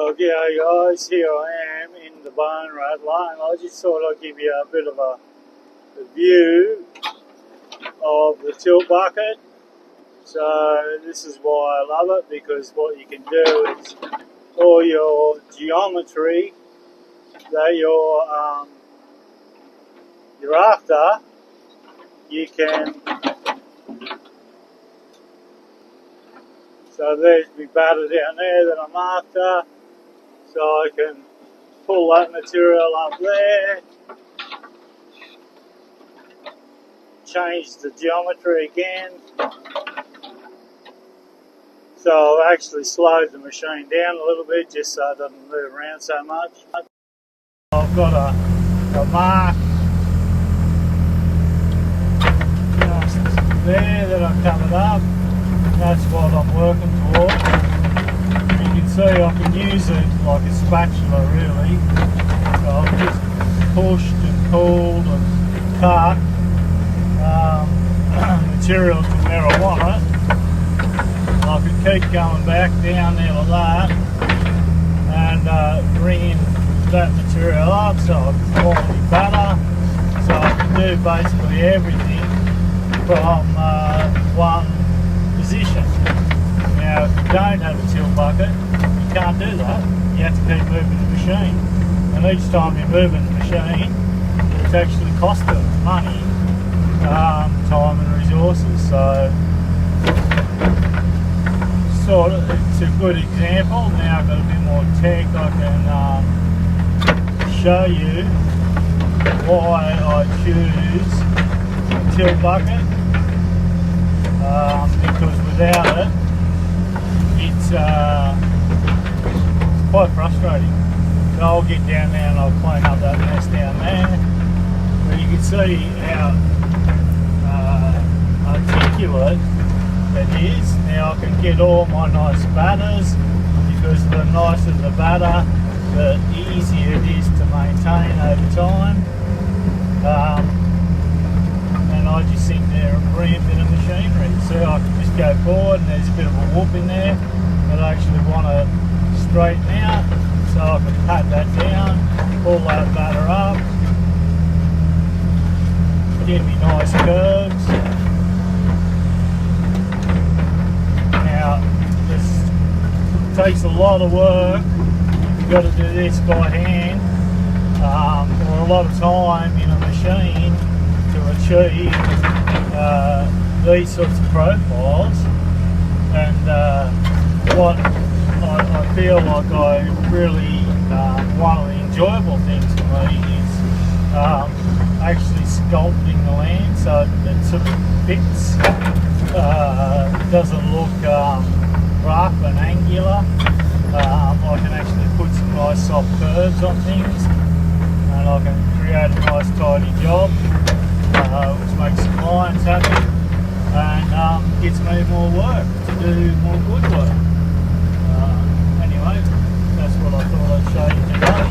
Well, yeah, guys, here I am in the bone rattler, and I just thought I'd give you a bit of a view of the tilt bucket. So this is why I love it, because what you can do is all your geometry that you're after, you can. So there's my batter down there that I'm after. So I can pull that material up there, change the geometry again. So I've actually slowed the machine down a little bit just so it doesn't move around so much. I've got a mark just there that I've covered up. That's what I'm working towards. You can see I can use it like a spatula really. So I've just pushed and pulled and cut material to where I want it. I could keep going back down there like that and bringing that material up so I can quality batter. So I can do basically everything from one position. Now, if you don't have a tilt bucket, you can't do that. You have to keep moving the machine. And each time you're moving the machine, it's actually costing money, time and resources. So, sort of, it's a good example. Now I've got a bit more tech. I can show you why I choose a tilt bucket. Because without it, it's quite frustrating. So I'll get down there and I'll clean up that mess down there. But you can see how articulate it is. Now I can get all my nice batters, because the nicer the batter, the easier it is to maintain over time. And I just think they're a brilliant bit of machinery. So I can just go forward and there's a bit of a whoop in there that I actually want to straighten out. So I can pat that down, pull that batter up, give me nice curves. Now, this takes a lot of work. You've got to do this by hand, or a lot of time in a machine to achieve these sorts of profiles. And what I feel like I really, one of the enjoyable things for me is actually sculpting the land so it sort of fits, doesn't look rough and angular. I can actually put some nice soft curves on things, and I can create a nice tidy job, which makes the clients happy and gets me more work to do more good work. Anyway, that's what I thought I'd show you today.